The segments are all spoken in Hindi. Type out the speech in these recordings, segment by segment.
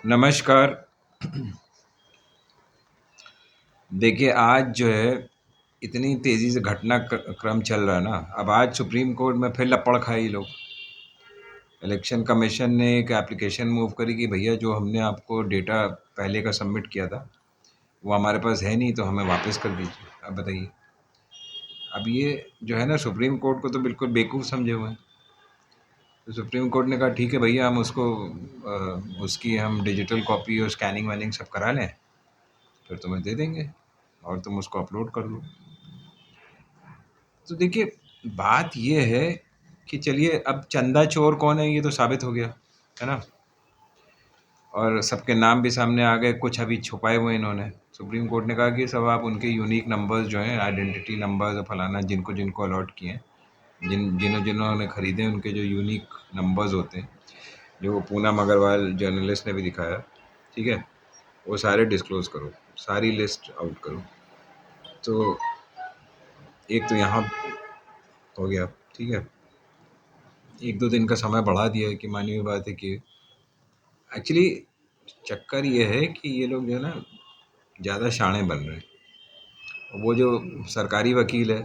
नमस्कार। देखिए, आज जो है इतनी तेज़ी से क्रम चल रहा है ना, अब आज सुप्रीम कोर्ट में फिर लपड़ खाए ये लोग। इलेक्शन कमीशन ने एक एप्लीकेशन मूव करी कि भैया जो हमने आपको डेटा पहले का सबमिट किया था, वो हमारे पास है नहीं तो हमें वापस कर दीजिए। अब बताइए, अब ये जो है ना सुप्रीम कोर्ट को तो बिल्कुल बेवकूफ़ समझे हुए हैं। तो सुप्रीम कोर्ट ने कहा ठीक है भैया हम उसको उसकी हम डिजिटल कॉपी और स्कैनिंग वैनिंग सब करा लें, फिर तुम्हें दे देंगे और तुम उसको अपलोड कर दो। तो देखिए, बात ये है कि चलिए अब चंदा चोर कौन है ये तो साबित हो गया, है ना? और सबके नाम भी सामने आ गए, कुछ अभी छुपाए हुए इन्होंने। सुप्रीम कोर्ट ने कहा कि सब आप उनके यूनिक नंबर्स जो हैं, आइडेंटिटी नंबर्स और फलाना जिनको अलॉट किए हैं, जिन्होंने खरीदे हैं, उनके जो यूनिक नंबर्स होते हैं, जो वो पूनम अग्रवाल जर्नलिस्ट ने भी दिखाया, ठीक है? वो सारे डिस्क्लोज़ करो, सारी लिस्ट आउट करो। तो एक तो यहाँ हो गया, ठीक है? 1-2 दिन का समय बढ़ा दिया है कि मानी हुई बात है कि एक्चुअली चक्कर ये है कि ये लोग जो है ना ज़्यादा शाणे बन रहे हैं। वो जो सरकारी वकील है,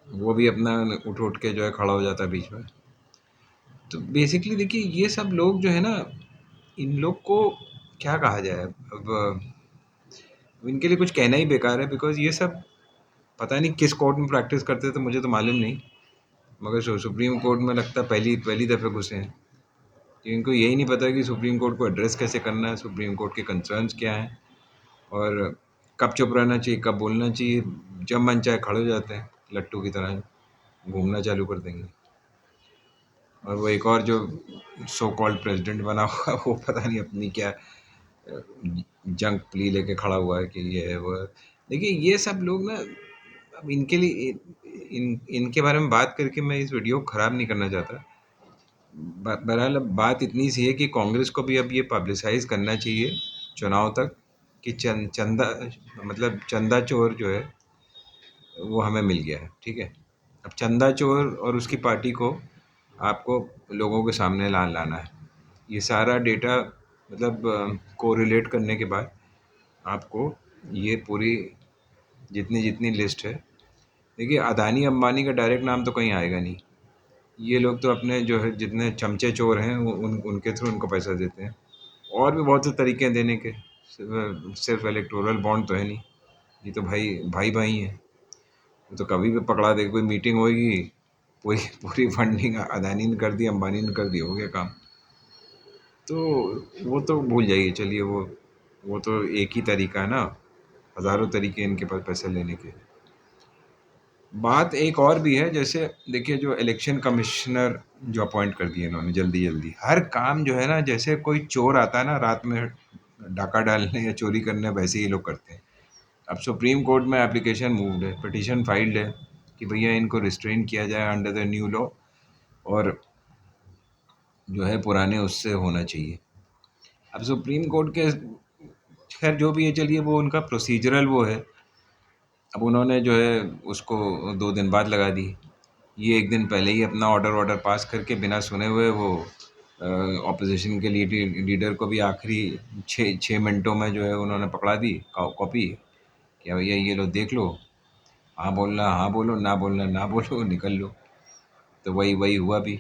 वो भी अपना उठ उठ के जो है खड़ा हो जाता है बीच में। तो बेसिकली देखिए ये सब लोग जो है ना, इन लोग को क्या कहा जाए अब, इनके लिए कुछ कहना ही बेकार है बिकॉज़ ये सब पता नहीं किस कोर्ट में प्रैक्टिस करते थे, मुझे तो मालूम नहीं। मगर सुप्रीम कोर्ट में लगता है पहली पहली दफ़े घुसे हैं। कि इनको यही नहीं पता कि सुप्रीम कोर्ट को एड्रेस कैसे करना है, सुप्रीम कोर्ट के कंसर्न्स क्या हैं और कब चुप रहना चाहिए, कब बोलना चाहिए। जब मन चाहे खड़े हो जाते हैं, लट्टू की तरह घूमना चालू कर देंगे। और वो एक और जो सो कॉल्ड प्रेसिडेंट बना हुआ है, वो पता नहीं अपनी क्या जंग प्ली लेके खड़ा हुआ है कि ये है वो है। देखिए ये सब लोग ना, अब इनके लिए इनके बारे में बात करके मैं इस वीडियो को ख़राब नहीं करना चाहता। बहरहाल अब बात इतनी सी है कि कांग्रेस को भी अब ये पब्लिसाइज करना चाहिए चुनाव तक कि चंदा मतलब चंदा चोर जो है वो हमें मिल गया है, ठीक है? अब चंदा चोर और उसकी पार्टी को आपको लोगों के सामने लाना है। ये सारा डेटा मतलब कोरिलेट करने के बाद आपको ये पूरी जितनी जितनी लिस्ट है, देखिए अदानी अंबानी का डायरेक्ट नाम तो कहीं आएगा नहीं। ये लोग तो अपने जो है जितने चमचे चोर हैं उनके थ्रू उनको पैसा देते हैं। और भी बहुत से तरीके हैं देने के, सिर्फ इलेक्टोरल बॉन्ड तो है नहीं। ये तो भाई भाई भाई हैं, वो तो कभी भी पकड़ा दे। कोई मीटिंग होगी, पूरी पूरी फंडिंग अदानी ने कर दी, अंबानी ने कर दी, हो गया काम। तो वो तो भूल जाइए, चलिए वो तो एक ही तरीका है ना, हज़ारों तरीके इनके पास पैसे लेने के। बात एक और भी है, जैसे देखिए जो इलेक्शन कमिश्नर जो अपॉइंट कर दिए इन्होंने जल्दी-जल्दी, हर काम जो है ना जैसे कोई चोर आता है ना रात में डाका डालने या चोरी करने, वैसे ही ये लोग करते हैं। अब सुप्रीम कोर्ट में एप्लीकेशन मूव्ड है, पिटीशन फाइल्ड है कि भैया इनको रिस्ट्रेन किया जाए अंडर द न्यू लॉ और जो है पुराने उससे होना चाहिए। अब सुप्रीम कोर्ट के खैर जो भी है, चलिए वो उनका प्रोसीजरल वो है। अब उन्होंने जो है उसको 2 दिन बाद लगा दी। ये 1 दिन पहले ही अपना ऑर्डर पास करके बिना सुने हुए वो ऑपोजिशन के लीडर को भी आखिरी 6 मिनटों में जो है उन्होंने पकड़ा दी कॉपी, क्या भैया ये लो देख लो, हाँ बोलना हाँ बोलो, ना बोलना ना बोलो, निकल लो। तो वही वही हुआ भी।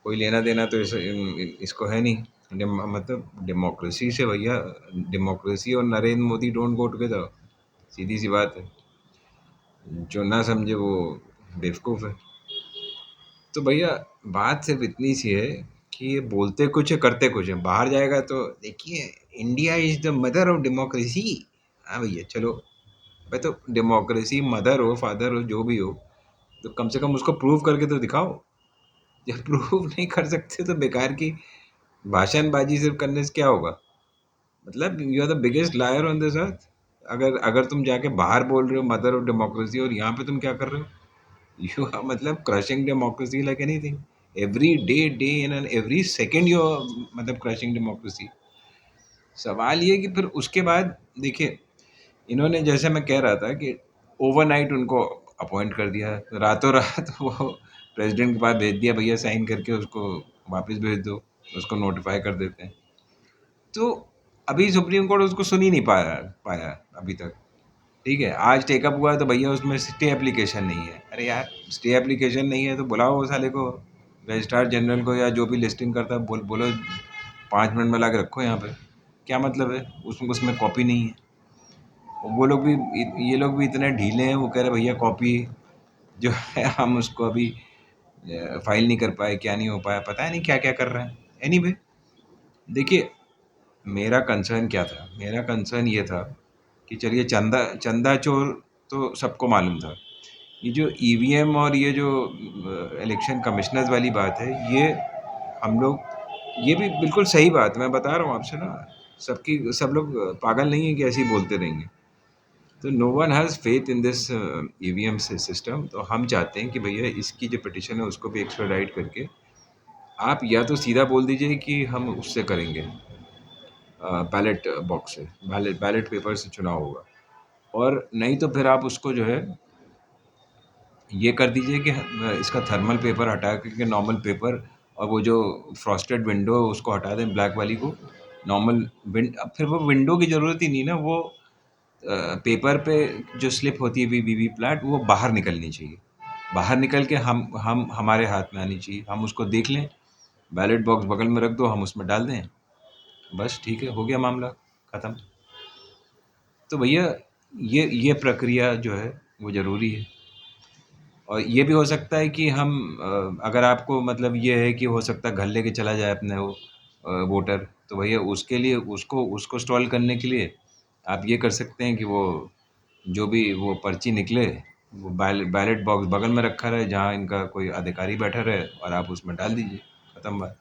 कोई लेना देना तो इसको है नहीं। मतलब डेमोक्रेसी से भैया, डेमोक्रेसी और Narendra Modi don't go together, सीधी सी बात है। जो ना समझे वो बेवकूफ़ है। तो भैया बात सिर्फ इतनी सी है कि ये बोलते कुछ है करते कुछ है। बाहर जाएगा तो देखिए, India is the mother of democracy. हाँ भैया चलो, भाई तो डेमोक्रेसी मदर हो फादर हो जो भी हो, तो कम से कम उसको प्रूव करके तो दिखाओ। जब प्रूव नहीं कर सकते तो बेकार की भाषणबाजी सिर्फ करने से क्या होगा? मतलब you are the biggest liar on this earth. अगर अगर तुम जाके बाहर बोल रहे हो मदर ऑफ डेमोक्रेसी और यहाँ पे तुम क्या कर रहे हो? You are मतलब crushing democracy like anything. Every day in and every second you are मतलब crushing democracy. सवाल ये कि फिर उसके बाद देखिए, इन्होंने जैसे मैं कह रहा था कि ओवरनाइट उनको अपॉइंट कर दिया, रातों रात वो प्रेसिडेंट के पास भेज दिया, भैया साइन करके उसको वापस भेज दो, उसको नोटिफाई कर देते हैं। तो अभी सुप्रीम कोर्ट उसको सुन ही नहीं पाया अभी तक। ठीक है, आज टेकअप हुआ है तो भैया उसमें स्टे एप्लीकेशन नहीं है। अरे यार, स्टे एप्लीकेशन नहीं है तो बुलाओ वो साले को, रजिस्ट्रार जनरल को, या जो भी लिस्टिंग करता है, बोलो 5 मिनट में ला के रखो यहाँ पे। क्या मतलब है, उसमें उसमें कॉपी नहीं है। वो लोग भी, ये लोग भी इतने ढीले हैं, वो कह रहे भैया कॉपी जो है हम उसको अभी फाइल नहीं कर पाए, क्या नहीं हो पाया, पता है नहीं क्या क्या कर रहे हैं। एनीवे, देखिए, मेरा कंसर्न क्या था, मेरा कंसर्न ये था कि चलिए, चंदा चंदा चोर तो सबको मालूम था। ये जो ईवीएम और ये जो इलेक्शन कमिश्नर्स वाली बात है, ये हम लोग, ये भी बिल्कुल सही बात है, मैं बता रहा हूँ आपसे ना। सब लोग पागल नहीं है कि ऐसे ही बोलते रहेंगे। तो no one has faith in this EVM system. तो हम चाहते हैं कि भैया इसकी जो पिटिशन है उसको भी एक्स्ट्राडाइट करके आप या तो सीधा बोल दीजिए कि हम उससे करेंगे, बैलेट बॉक्स से, बैलेट पेपर से चुनाव होगा, और नहीं तो फिर आप उसको जो है ये कर दीजिए कि इसका थर्मल पेपर हटा के नॉर्मल पेपर, और वो जो फ्रॉस्टेड विंडो है उसको हटा दें, ब्लैक वाली को। नॉर्मल अब फिर वो विंडो की ज़रूरत ही नहीं ना, वो पेपर पे जो स्लिप होती है वीवी फ्लैट, वो बाहर निकलनी चाहिए। बाहर निकल के हम हमारे हाथ में आनी चाहिए, हम उसको देख लें, बैलेट बॉक्स बगल में रख दो, हम उसमें डाल दें, बस ठीक है, हो गया मामला ख़त्म। तो भैया ये प्रक्रिया जो है वो ज़रूरी है। और ये भी हो सकता है कि हम अगर आपको मतलब ये है कि हो सकता है घर लेके चला जाए अपने वो वोटर, तो भैया उसके लिए उसको उसको स्टॉल करने के लिए आप ये कर सकते हैं कि वो जो भी वो पर्ची निकले, वो बैलेट बॉक्स बगल में रखा रहे जहाँ इनका कोई अधिकारी बैठा रहे, और आप उसमें डाल दीजिए, ख़त्म बात।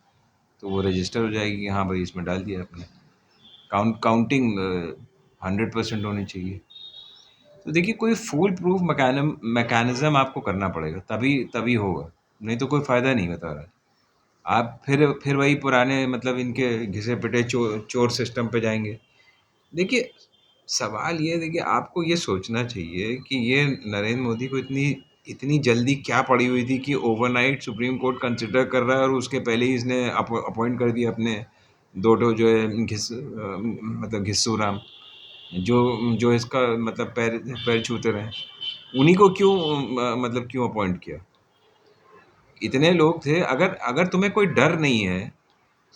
तो वो रजिस्टर हो जाएगी कि हाँ भाई इसमें डाल दिया आपने। काउंटिंग 100% होनी चाहिए। तो देखिए, कोई फूल प्रूफ मैकेनिज्म आपको करना पड़ेगा, तभी तभी होगा, नहीं तो कोई फ़ायदा नहीं बता रहा। आप फिर वही पुराने मतलब इनके घिसे पिटे चोर सिस्टम पे जाएंगे। देखिए, सवाल ये है, देखिए आपको ये सोचना चाहिए कि ये नरेंद्र मोदी को इतनी इतनी जल्दी क्या पड़ी हुई थी कि ओवरनाइट सुप्रीम कोर्ट कंसिडर कर रहा है, और उसके पहले ही इसने अपॉइंट कर दिया अपने दो ठो जो है मतलब घिस्सू राम, जो जो इसका मतलब पैर पैर छूते रहे, उन्हीं को क्यों मतलब क्यों अपॉइंट किया। इतने लोग थे, अगर अगर तुम्हें कोई डर नहीं है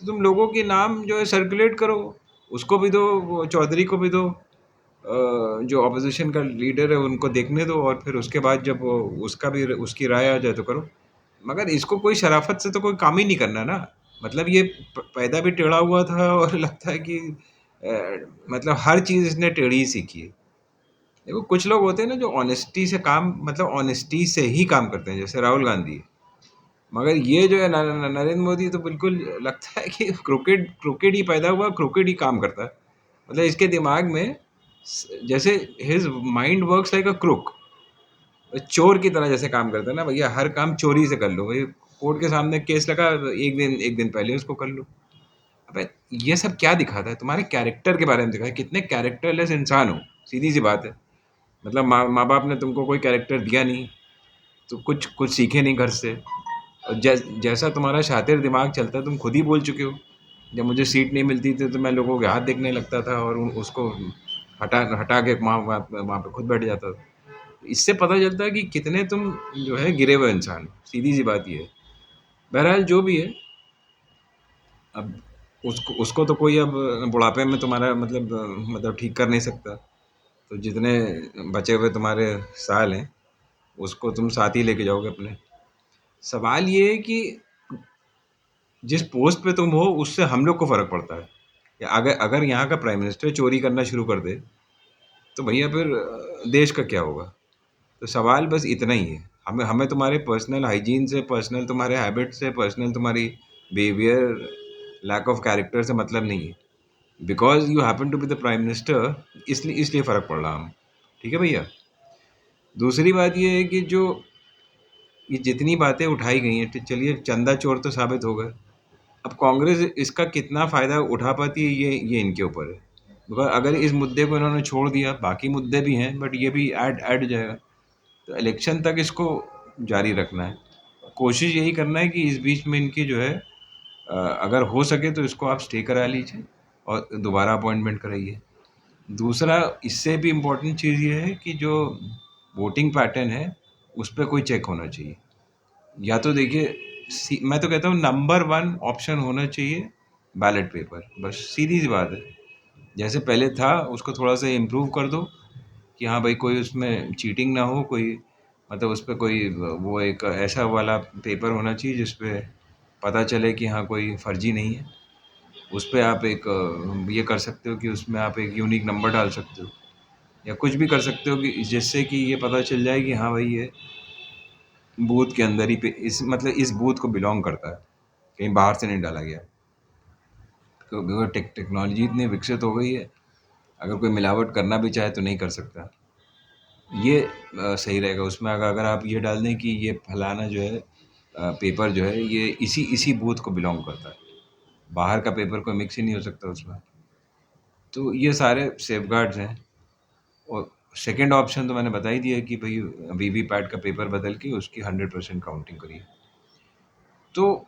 तो तुम लोगों के नाम जो है सर्कुलेट करो, उसको भी दो, वो चौधरी को भी दो, जो ऑपोजिशन का लीडर है उनको देखने दो, और फिर उसके बाद जब उसका भी उसकी राय आ जाए तो करो। मगर इसको कोई शराफत से तो कोई काम ही नहीं करना ना। मतलब ये पैदा भी टेढ़ा हुआ था, और लगता है कि मतलब हर चीज़ इसने टेढ़ी ही सीखी है। देखो, कुछ लोग होते हैं ना जो ऑनेस्टी से काम, मतलब ऑनेस्टी से ही काम करते हैं, जैसे राहुल गांधी। मगर ये जो है नरेंद्र मोदी, तो बिल्कुल लगता है कि क्रिकेट क्रिकेट ही पैदा हुआ, क्रिकेट ही काम करता है। मतलब इसके दिमाग में जैसे his mind works like a crook, चोर की तरह जैसे काम करता है ना भैया, हर काम चोरी से कर लो भाई। कोर्ट के सामने केस लगा, एक दिन पहले उसको कर लो। अबे, ये सब क्या दिखाता है, तुम्हारे कैरेक्टर के बारे में दिखाता है, कितने कैरेक्टरलेस इंसान हो, सीधी सी बात है। मतलब माँ बाप ने तुमको कोई कैरेक्टर दिया नहीं, तो कुछ कुछ सीखे नहीं घर से। और जैसा तुम्हारा शातिर दिमाग चलता है, तुम खुद ही बोल चुके हो। जब मुझे सीट नहीं मिलती थी तो मैं लोगों के हाथ देखने लगता था, और उसको हटा हटा के वहाँ पे खुद बैठ जाता था। इससे पता चलता है कि कितने तुम जो है गिरे हुए इंसान हो। सीधी सी बात ये है। बहरहाल जो भी है, अब उसको उसको तो कोई अब बुढ़ापे में तुम्हारा मतलब ठीक कर नहीं सकता। तो जितने बचे हुए तुम्हारे साल हैं, उसको तुम साथ ही लेके जाओगे अपने। सवाल ये है कि जिस पोस्ट पे तुम हो उससे हम लोग को फ़र्क पड़ता है। या अगर अगर यहाँ का प्राइम मिनिस्टर चोरी करना शुरू कर दे, तो भैया फिर देश का क्या होगा। तो सवाल बस इतना ही है। हमें हमें तुम्हारे पर्सनल हाइजीन से, पर्सनल तुम्हारे हैबिट से, पर्सनल तुम्हारी बिहेवियर, लैक ऑफ कैरेक्टर से मतलब नहीं है। Because you happen to be the prime minister, इसलिए इसलिए फ़र्क पड़ रहा हम। ठीक है भैया। दूसरी बात ये है कि जो ये जितनी बातें उठाई गई हैं, चलिए चंदा चोर तो साबित हो गए। अब कांग्रेस इसका कितना फ़ायदा उठा पाती है, ये इनके ऊपर है। बिकॉज अगर इस मुद्दे को इन्होंने छोड़ दिया, बाकी मुद्दे भी हैं बट ये भी ऐड ऐड जाएगा। तो इलेक्शन तक इसको जारी रखना है। कोशिश यही करना है कि इस बीच में इनकी जो है अगर हो सके तो इसको आप स्टे करा लीजिए, और दोबारा अपॉइंटमेंट कराइए। दूसरा इससे भी इम्पोर्टेंट चीज़ ये है कि जो वोटिंग पैटर्न है उस पर कोई चेक होना चाहिए। या तो देखिए मैं तो कहता हूँ नंबर वन ऑप्शन होना चाहिए बैलेट पेपर, बस सीधी सी बात है। जैसे पहले था उसको थोड़ा सा इम्प्रूव कर दो कि हाँ भाई कोई उसमें चीटिंग ना हो, कोई मतलब उस पर कोई वो एक ऐसा वाला पेपर होना चाहिए जिस पे पता चले कि हाँ कोई फर्जी नहीं है। उस पे आप एक ये कर सकते हो कि उसमें आप एक यूनिक नंबर डाल सकते हो या कुछ भी कर सकते हो कि जिससे कि ये पता चल जाए कि हाँ भाई ये बूथ के अंदर ही पे इस मतलब इस बूथ को बिलोंग करता है, कहीं बाहर से नहीं डाला गया। क्योंकि टेक्नोलॉजी इतनी विकसित हो गई है, अगर कोई मिलावट करना भी चाहे तो नहीं कर सकता। ये सही रहेगा उसमें अगर आप ये डाल दें कि ये फलाना जो है पेपर जो है ये इसी इसी बूथ को बिलोंग करता है, बाहर का पेपर कोई मिक्स ही नहीं हो सकता उसमें। तो ये सारे सेफगार्ड्स हैं। और सेकंड ऑप्शन तो मैंने बता ही दिया कि भाई वीवीपैट का पेपर बदल के उसकी 100% काउंटिंग करिए। तो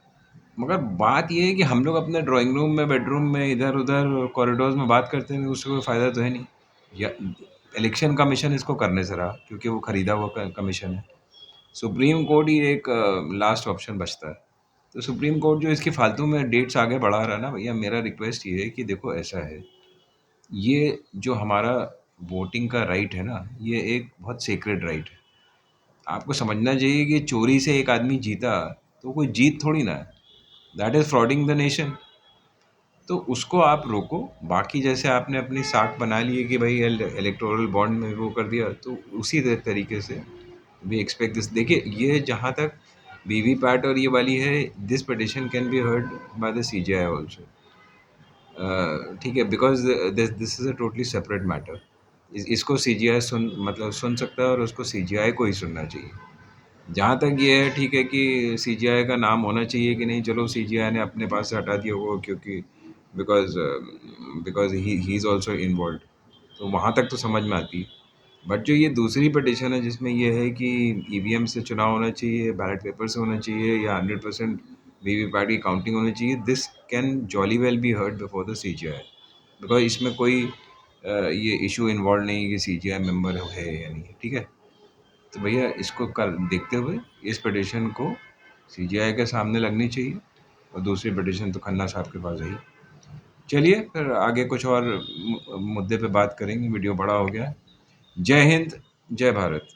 मगर बात ये है कि हम लोग अपने ड्राइंग रूम में, बेडरूम में, इधर-उधर कॉरिडोर्स में बात करते हैं, उससे कोई फ़ायदा तो है नहीं। या इलेक्शन कमीशन इसको करने से रहा क्योंकि वो खरीदा हुआ कमीशन है। सुप्रीम कोर्ट ही एक लास्ट ऑप्शन बचता है। तो सुप्रीम कोर्ट जो इसकी फालतू में डेट्स आगे बढ़ा रहा है ना भैया, मेरा रिक्वेस्ट ये है कि देखो ऐसा है, ये जो हमारा वोटिंग का राइट है ना, ये एक बहुत सेक्रेड राइट है। आपको समझना चाहिए कि चोरी से एक आदमी जीता तो कोई जीत थोड़ी ना है, that is frauding the nation. तो उसको आप रोको। बाकी जैसे आपने अपनी साख बना ली है कि भाई इलेक्टोरल बॉन्ड में वो कर दिया, तो उसी तरीके से वी एक्सपेक्ट दिस। देखिए ये जहाँ तक वीवीपैट और ये वाली है, this petition can be heard by the CGI also. ठीक है, because this this is a totally separate matter. इसको सीजीआई सुन सकता है और उसको सीजीआई को ही सुनना चाहिए। जहाँ तक ये है ठीक है कि सीजीआई का नाम होना चाहिए कि नहीं, चलो सीजीआई ने अपने पास से हटा दिया वो क्योंकि because because he is also involve, तो वहाँ तक तो समझ में आती है। बट जो ये दूसरी पिटिशन है जिसमें ये है कि ईवीएम से चुनाव होना चाहिए, बैलेट पेपर से होना चाहिए या 100% वीवीपैट की काउंटिंग होनी चाहिए, this can jolly well be heard before the CGI. Because इसमें कोई ये इशू इन्वॉल्व नहीं है कि सीजीआई मेंबर है या नहीं, ठीक है। तो भैया इसको कर देखते हुए इस पिटिशन को सीजीआई के सामने लगनी चाहिए और दूसरी पिटिशन तो खन्ना साहब के पास आई। चलिए फिर आगे कुछ और मुद्दे पे बात करेंगे, वीडियो बड़ा हो गया। जय हिंद, जय भारत।